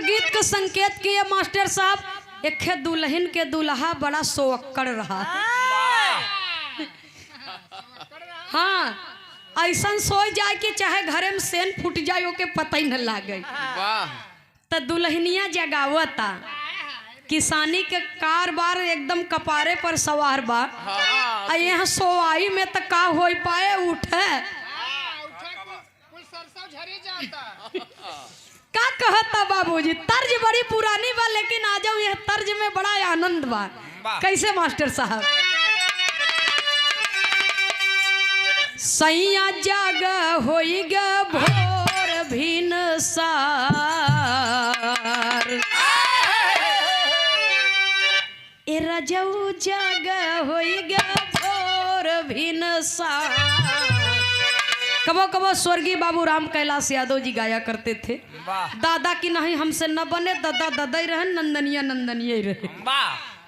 गीत का संकेत किए मास्टर साहब। एक दुल्हन के दुल्हा बड़ा सोअक्कड़ रहा। हाँ, ऐसा सोच जाए कि चाहे घरे में सेन फूट जाए ओके पता ही न लागे। तो दुल्हनिया जगावता, किसानी के कारबार एकदम कपारे पर सवार बा। यहाँ सोवाई में तो का हो पाए, उठे का कहता बाबूजी। तर्ज बड़ी पुरानी बा, लेकिन आ जाओ यह तर्ज में बड़ा आनंद बा। कैसे मास्टर साहब? सैया जाग होई ग भोर भिन सार, ए रजऊ जाग होई ग भोर भिन सार। कबो कबो स्वर्गीय बाबू राम कैलाश यादव जी गाया करते थे, दादा की नहीं हमसे न बने, दादा दादा ही रहे, नंदनिया नंदनिया ही रहे।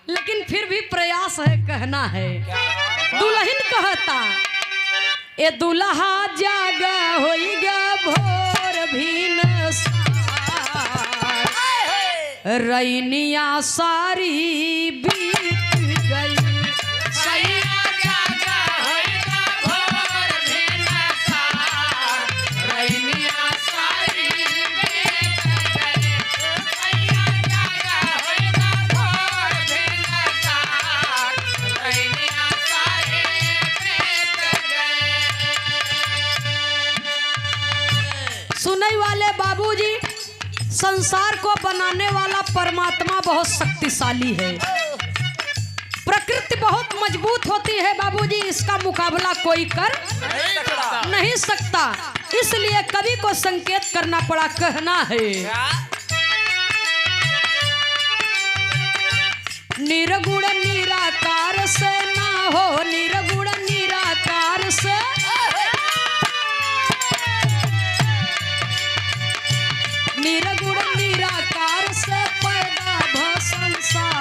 लेकिन फिर भी प्रयास है, कहना है। दुल्हन कहता, ए दुल्हा जाग होई ग भोर भिन सार, रैनिया सारी बीत गई। सैया जाग होई ग भोर भिन सार, रैनिया सारी बीत गई। सैया जाग होई ग भोर भिन सार, रैनिया सारी बीत गई। सुनने वाले बाबूजी, संसार को बनाने वाला परमात्मा बहुत शक्तिशाली है। प्रकृति बहुत मजबूत होती है बाबूजी, इसका मुकाबला कोई कर नहीं सकता। इसलिए कवि को संकेत करना पड़ा, कहना है। निर्गुण निराकार से ना हो, निर्गुण निराकार से निर्गुण निराकार से पैदा भ संसार,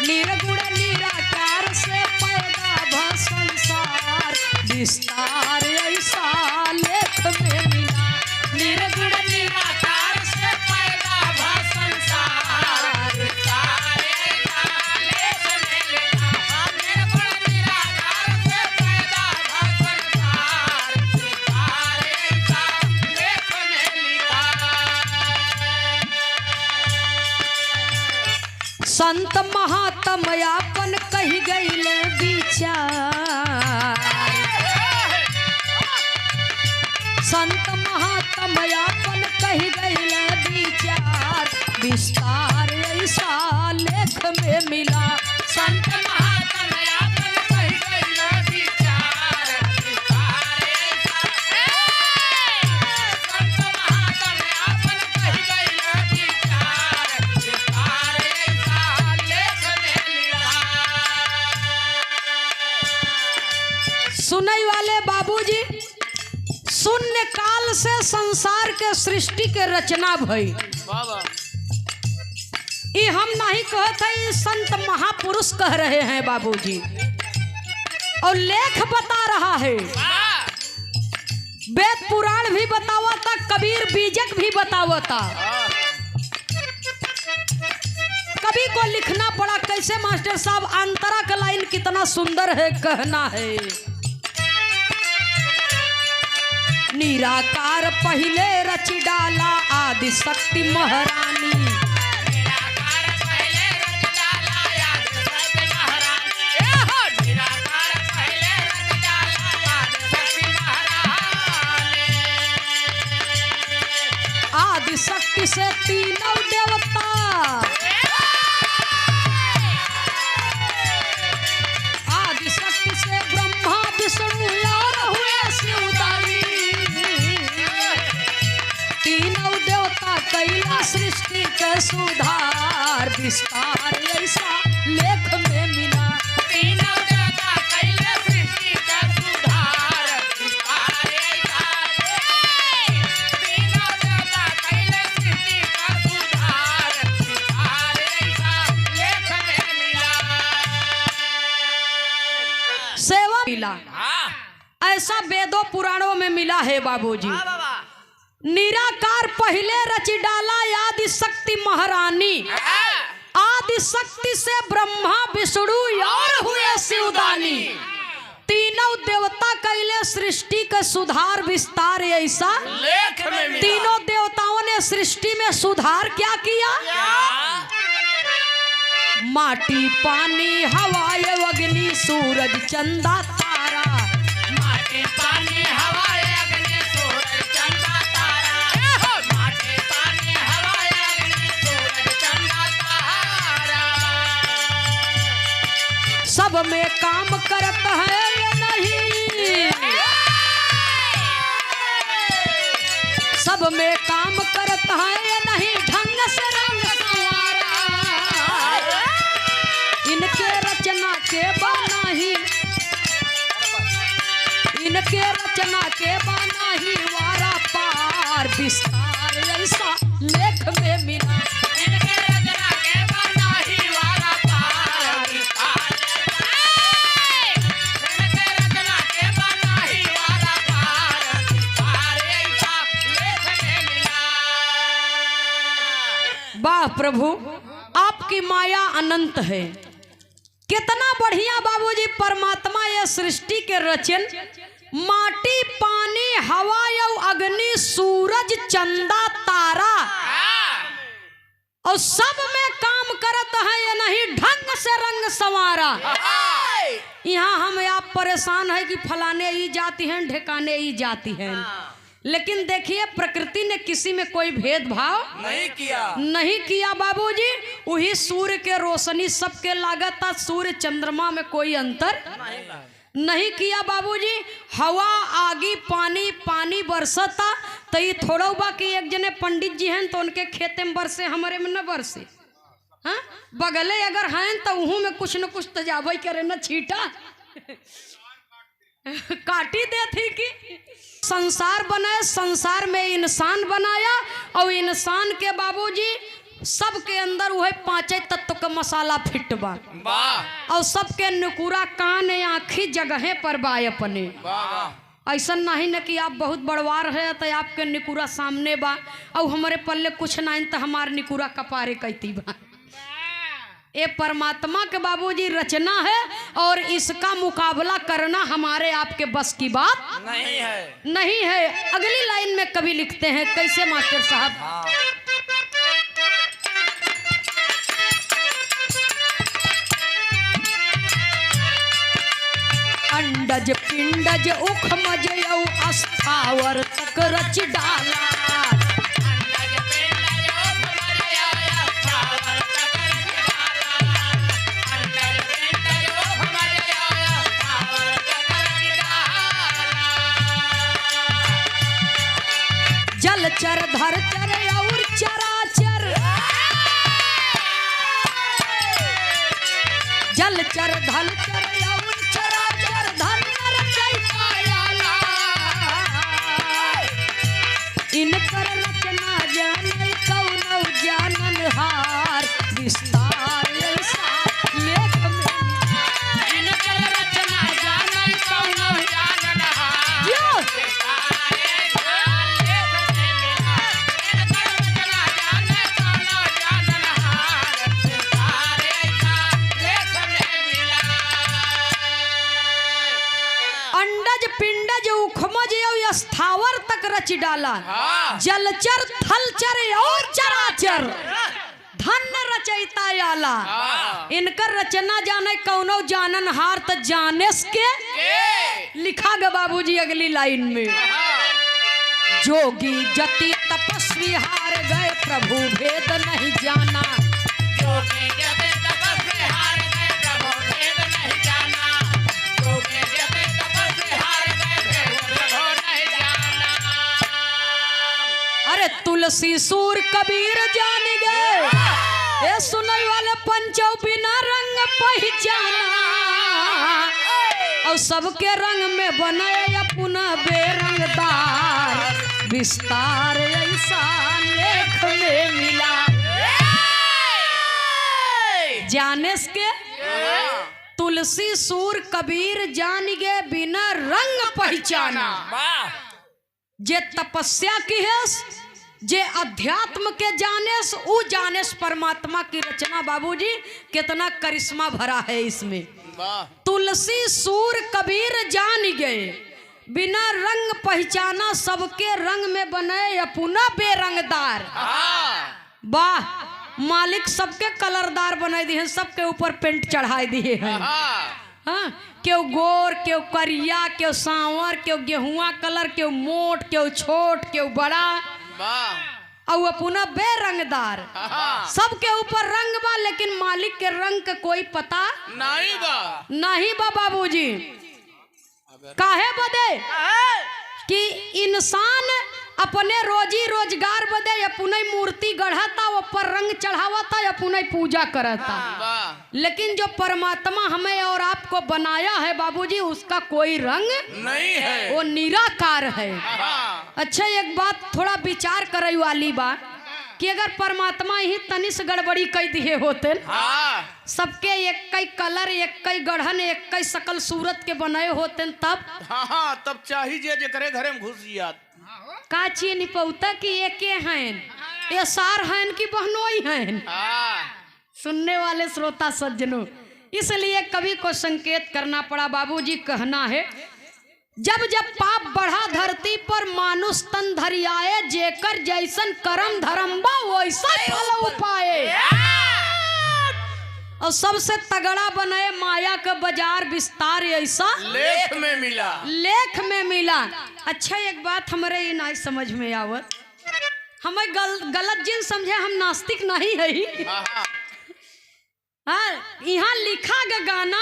निर्गुण निराकार से पैदा भ संसार। विस्तार ऐसा लेख में मिला, निर्गुण निराकार से पैदा भ संसार। विस्तार ऐसा लेख में मिला, निर्गुण निराकार से पैदा भ संसार। विस्तार ऐसा लेख में लिखा। संत महात्म यापन कही गईले विचार, संत महात्म यापन कही गईले विचार। विस्तार ऐसा लेख में मिला, संत महात्म यापन कही गईले विचार। विस्तार ऐसा संत महात्म यापन कही गईले विचार। विस्तार ऐसा लेख में लिखा। सुनई वाले बाबूजी, शून्य काल से संसार के सृष्टि के रचना भई। ये हम नहीं कहते, संत महापुरुष कह रहे हैं बाबूजी, और लेख बता रहा है। वेद पुराण भी बतावता, कबीर बीजक भी बतावता। कवि को लिखना पड़ा कैसे मास्टर साहब? अंतरा का लाइन कितना सुंदर है, कहना है। निराकार पहले रच डाला आदि शक्ति महारानी, निराकार पहले रच डाला आदि शक्ति महारानी। निराकार पहले रच डाला आदि शक्ति महारानी। आदि शक्ति से तीनों देवता, आदि शक्ति से ब्रह्मा विष्णु और हुए शिवदानी। तीनों देवता कैला सृष्टि के सुधार। विस्तार ऐसा लेख में मिला, तीनों देवता कैला सृष्टि के सुधार। विस्तार ऐसा, तीनों देवता कैला सृष्टि का सुधार। विस्तार ऐसा लेख में मिला। सेवा मिला, ऐसा वेदों पुराणों में मिला है बाबूजी। निराकार पहले रच डाला आदि शक्ति महारानी, आदि शक्ति से ब्रह्मा विष्णु और हुए शिवदानी। तीनों देवता कैले सृष्टि का सुधार विस्तार ऐसा लेख में मिला। तीनों देवताओं ने सृष्टि में सुधार क्या किया? माटी पानी हवा अग्नि सूरज चंदा तारा। माटी पानी हवा अग्नि सूरज चंदा तारा। माटी पानी हवा अग्नि सूरज चंदा तारा। सब में काम करत है या नहीं? सब में काम करत है या नहीं? ढंग से रंग संवारा। इनके रचना के बाना ही, इनके रचना के बाना ही वारा पार विस्तार ऐसा लेख में मिला। इनके रचना के बाना ही वारा पार विस्तार। इनके रचना के बाना ही वारा पार विस्तार ऐसा लेख में मिला। वाह प्रभु, आपकी माया अनंत है। कितना बढ़िया बाबूजी परमात्मा ये सृष्टि के रचन। माटी पानी हवा और अग्नि सूरज चंदा तारा और सब में काम करत है या नहीं? ढंग से रंग संवारा। यहाँ हम आप परेशान है कि फलाने ही जाती हैं ढेकाने ही जाती हैं, लेकिन देखिए प्रकृति ने किसी में कोई भेदभाव नहीं किया बाबूजी। वही सूर्य के रोशनी सबके लागत, सूर्य चंद्रमा में कोई अंतर नहीं किया बाबूजी। हवा आगी पानी पानी बरसता तो ये थोड़ा बा कि एक जने पंडित जी हैं तो उनके खेते में बरसे, हमारे में न बरसे। हाँ, बगले अगर हैं तो उहू में कुछ न कुछ तजाबई करे न छीटा काटी दे थी कि संसार बनाए, संसार में इंसान बनाया और इंसान के बाबूजी सबके अंदर वह पांचे तत्व का मसाला फिट बा और सबके नुकुरा कान आँखी जगह पर बा अपने। ऐसा नहीं न कि आप बहुत बड़वार है तो आपके निकुरा सामने बा और हमारे पल्ले कुछ नहीं तो हमारे निकुरा कपारे कहती बा। ये परमात्मा के बाबूजी रचना है और इसका मुकाबला करना हमारे आपके बस की बात नहीं है। अगली लाइन में कवि लिखते हैं कैसे मास्टर साहब? अंडज पिंडज उखमज अस्थावर तक रच डाला। जलचर धरचर और चराचर, जलचर धलचर और चराचर धन रचैता आला। इनकर रचना जाने कौनो जानन हार विस्तार ऐसा लेख में। इनकर रचना जाने कौनो जानन हार स्थावर तक रच डाला। जलचर थलचर और चराचर धन रचयिता आला। इनकर रचना जाने कौनो जानन हार त जानेस के लिखा ग बाबूजी अगली लाइन में। जोगी जति तपस्वी हार गए प्रभु भेद नहीं जाना। जोगी जति तपस्वी हार गए प्रभु भेद नहीं जाना। जोगी जति तपस्वी हार गए प्रभु नहीं जाना। अरे तुलसी सूर कबीर जान गए, ये सुनने वाले पंचों बिना रंग पहचाना। और सबके रंग में बनाए पुनः बेरंगदार विस्तार ऐसा लेख में मिला। जाने के तुलसी सूर कबीर जान गे बिना रंग पहचाना। वाह जे तपस्या की है, जे अध्यात्म के जानेस ऊ जानेस परमात्मा की रचना। बाबूजी कितना करिश्मा भरा है इसमें। वाह तुलसी सूर कबीर जान गए बिना रंग पहचाना, सबके रंग में बने अपना बेरंगदार। वाह मालिक सबके कलरदार बनाए दिए हैं, सबके ऊपर पेंट चढ़ाए दिए हैं। हाँ क्यों गोर, क्यों करिया, क्यों सांवर, क्यों गेहुआ कलर, क्यों मोट, क्यों छोट, क्यों बड़ा, और अपना बेरंगदार। सबके ऊपर रंग बा, लेकिन मालिक के रंग का कोई पता नहीं बा बाबूजी। काहे बदे कि इंसान अपने रोजी रोजगार बदे अपने मूर्ति गढ़ता, ऊपर रंग चढ़ावता, अपने पूजा करता। लेकिन जो परमात्मा हमें और आपको बनाया है बाबूजी, उसका कोई रंग नहीं है, वो निराकार है। अच्छा एक बात थोड़ा विचार करे वाली बात कि अगर परमात्मा ही तनिस गड़बड़ी कई दिए होते, सबके एक कई कलर, एक कई गढ़न, एक कई सकल सूरत के बनाए होते, तब चाहिए जे करे घरे में घुस जियात। का चीज नहीं पौता कि एके हैं, ये सार हैं कि बहनोई हैं। सुनने वाले श्रोता सज्जनों, इसलिए कवि को संकेत करना पड़ा। बाबूजी कहना है, जब जब पाप बढ़ा धरती पर मानुष तन धरियाए, जेकर जैसन करम धरम्बा वैसा फल उपाए। और सबसे तगड़ा बने माया का बाजार विस्तार, ऐसा लेख में मिला। अच्छा एक बात हमारे ये नहीं समझ में आवत, हमें गलत जिन समझे, हम नास्तिक नहीं है। हाँ यहाँ लिखा गया गाना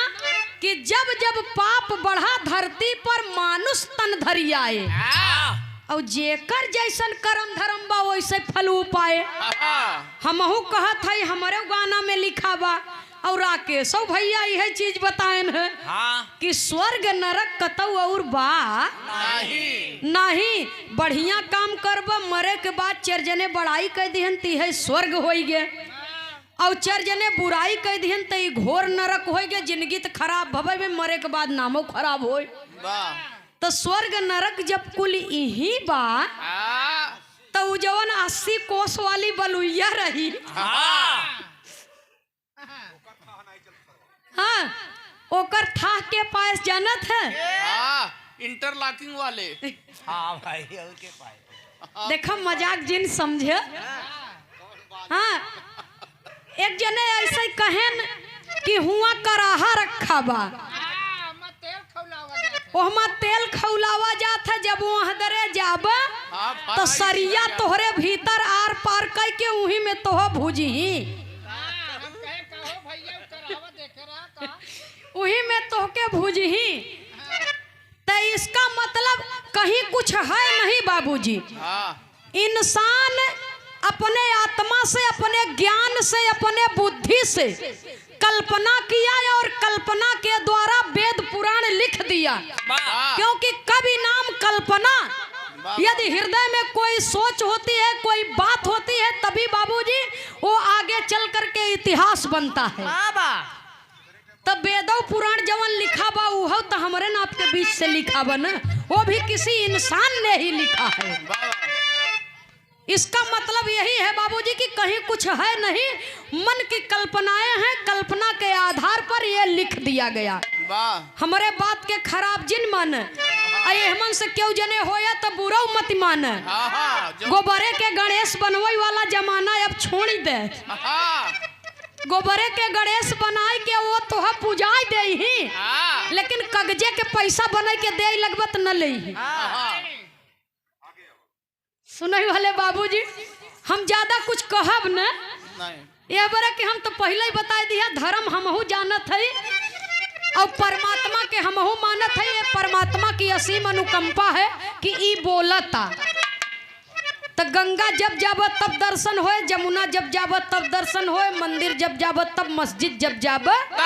कि जब जब पाप बढ़ा धरती पर मानुष तन धरियाए, और जेकर जैसन करम धर्म बा वैसे फल उपाए। हमहू कहत है, हमारे गाना में लिखा बा, और राकेश भैया यह चीज बताएन है कि स्वर्ग नरक कतौ और बा नहीं। बढ़िया काम करबा, मरे के बाद चरजने बड़ाई कह दिहन ती है स्वर्ग हो गए, और चरजने बुराई कह दिहन ती घोर नरक हो गए। जिंदगी तो खराब भवे में, मरे के बाद नामो खराब हो। तो स्वर्ग नरक जब कुल यही बा, तो जवन 80 कोस वाली बलुइया रही, हाँ ओकर था के पास जानत है, इंटरलॉकिंग वाले। हाँ भाई के पास देखो मजाक जिन समझे। हाँ एक जने ऐसे कहेन कि हुआ कराहा रखा बा, ओहमा तेल खौलावा जात है। जब वहाँ दरे जाबा तो सरिया तोहरे भीतर आर पार कर के उही में तोह भूजी, उही में तोहके भूजी। तो इसका मतलब कहीं कुछ है नहीं बाबूजी। इंसान अपने आत्मा से, अपने ज्ञान से, अपने बुद्धि से कल्पना किया, और कल्पना के द्वारा वेद पुराण लिख दिया। क्योंकि कभी नाम कल्पना, यदि हृदय में कोई सोच होती है, कोई बात होती है, तभी बाबूजी वो आगे चल करके इतिहास बनता है। तब वेदों पुराण जवन लिखा बा वो तो हमारे ना आपके बीच से लिखा बा ना, वो भी किसी इंसान ने ही लिखा है। इसका मतलब यही है बाबूजी कि कहीं कुछ है नहीं, मन की कल्पनाएं हैं, कल्पना के आधार पर ये लिख दिया गया। हमारे बात के खराब जिन मन मन से क्यों जने होया तो बुरा मत मान। गोबरे के गणेश बनवाई वाला जमाना अब छोड़ दे, गोबरे के गणेश बनाए के वो तोह पूजाई दे ही, लेकिन कगजे के पैसा बनाए के दे लगबत न ले। सुनई वाले बाबूजी, हम ज्यादा कुछ कहब न, ये बरे कि हम तो पहले ही बता दिया, धर्म हमहू जानत है और परमात्मा के हमहू मानत है। ये परमात्मा की असीम अनुकंपा है कि ई बोलता। तो गंगा जब जाबत तब दर्शन होए, जमुना जब जाबत तब दर्शन होए, मंदिर जब जाबत तब, मस्जिद जब जाबत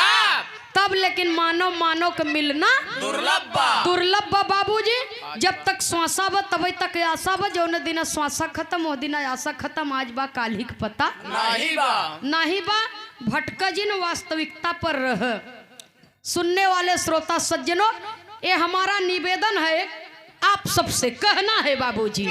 तब, लेकिन मानव के मिलना दुर्लभ बा बाबूजी। जब तक श्वासा बा तब तक आशा बा, जो दिन श्वासा खत्म हो दिन आशा खत्म। आज बा काल ही पता नहीं बा भटका जिन वास्तविकता पर रह। सुनने वाले श्रोता सज्जनों, ये हमारा निवेदन है, आप सबसे कहना है बाबूजी।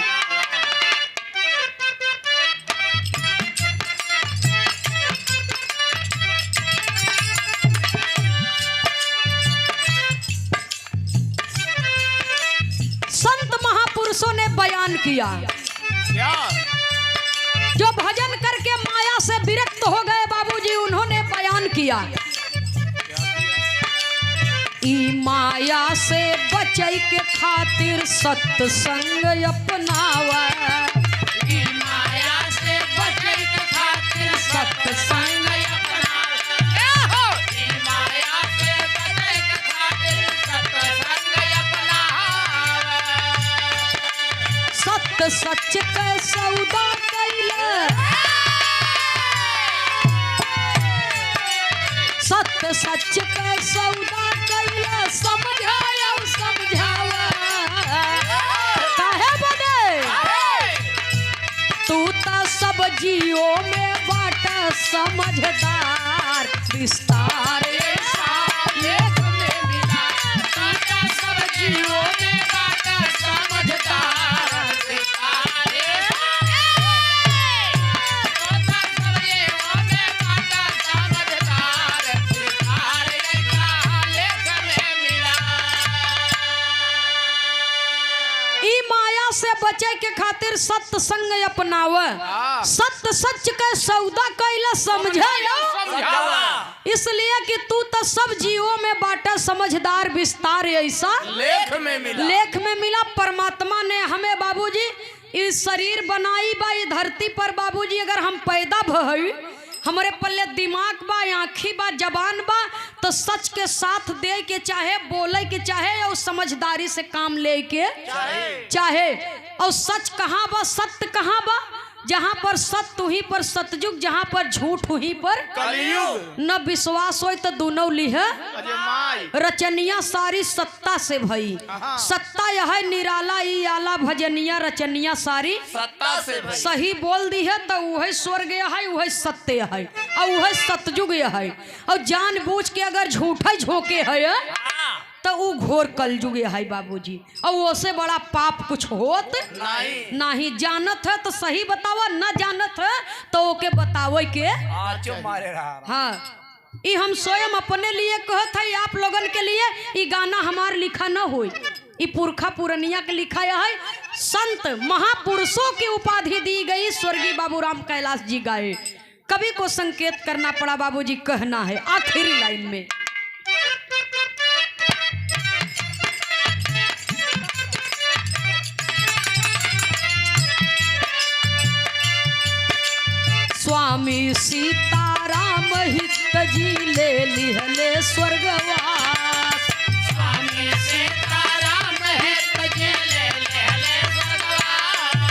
संत महापुरुषों ने बयान किया, जो भजन करके माया से विरक्त हो गए बाबूजी, उन्होंने बयान किया, ई माया से बचै के खातिर सत्संग अपनावा, ई माया से बचै के खातिर सत्संग अपनावा, ई माया से बचै के खातिर सत्संग अपनावा, सत्य सच के सौदा कैले, सत्य सच के सौदा समझाया समझावा, काहे बने तू तो सब जियो में बाटा समझदार, विस्तार लेख में मिला, तू तो सब जियो में बाटा समझदार, विस्तार लेख से बचे के खातिर सत्संग अपनाव, सत्य सच के सौदा कैला समझाया, इसलिए कि तू तो सब जीवों में बाटा समझदार, विस्तार ऐसा लेख में मिला। परमात्मा ने हमें बाबूजी इस शरीर बनाई बा, ये धरती पर बाबूजी अगर हम पैदा भई, हमारे पल्ले दिमाग बा, आँखी बा, जबान बा, तो सच के साथ दे के चाहे बोले के चाहे और समझदारी से काम ले के चाहे। और सच कहाँ बा, सत्य कहाँ बा, जहाँ पर सत्य वहीं पर सतयुग, जहाँ पर झूठ वहीं पर कलयुग। न विश्वास हो तो दोनों लिह रचनिया सारी सत्ता से भई, सत्ता यह है निराला ई आला भजनिया, रचनिया सारी सत्ता से भई। सही बोल दी है तो वह स्वर्ग है, वह सत्य है और वह सतयुग है। और जानबूझ के अगर झूठा झोंके है तो वो घोर कलयुग है बाबूजी, और उससे बड़ा पाप कुछ होत नहीं। जानत है तो सही बतावा, न जानत है तो ओके बतावे के हाँ। ये हम स्वयं अपने लिए कहत है, आप लोगन के लिए ये गाना हमार लिखा न हो, ये पुरखा पुरनिया के लिखा है। संत महापुरुषों की उपाधि दी गई, स्वर्गीय बाबूराम कैलाश जी गाए। कवि को संकेत करना पड़ा बाबूजी, कहना है आखिरी लाइन में, स्वामी सीताराम हित जी ले लिहले स्वर्गवास, स्वामी सीताराम हित जी ले लिहले स्वर्गवास,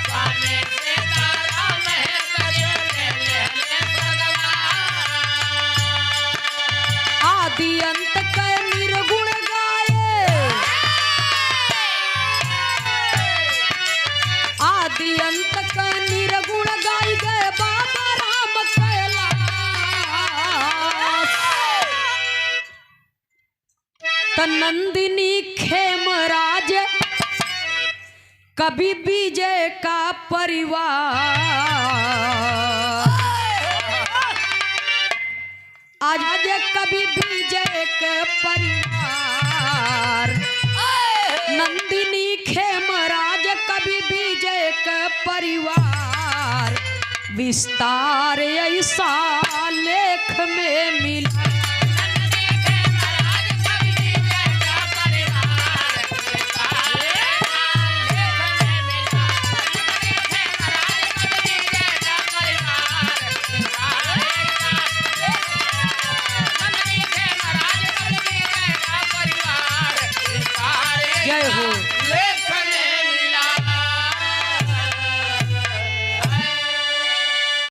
स्वामी सीताराम हित जी ले लिहले स्वर्गवास, आदि अंत के निर्गुण गाये, आदि अंत के निर्गुण गाई गए बाबा राम कैलाश, नंदिनी खेमराज कभी विजय का परिवार, आज कभी विजय के परिवार, नंदिनी खेमराज कभी विजय के परिवार, विस्तार ऐसा लेख में मिला।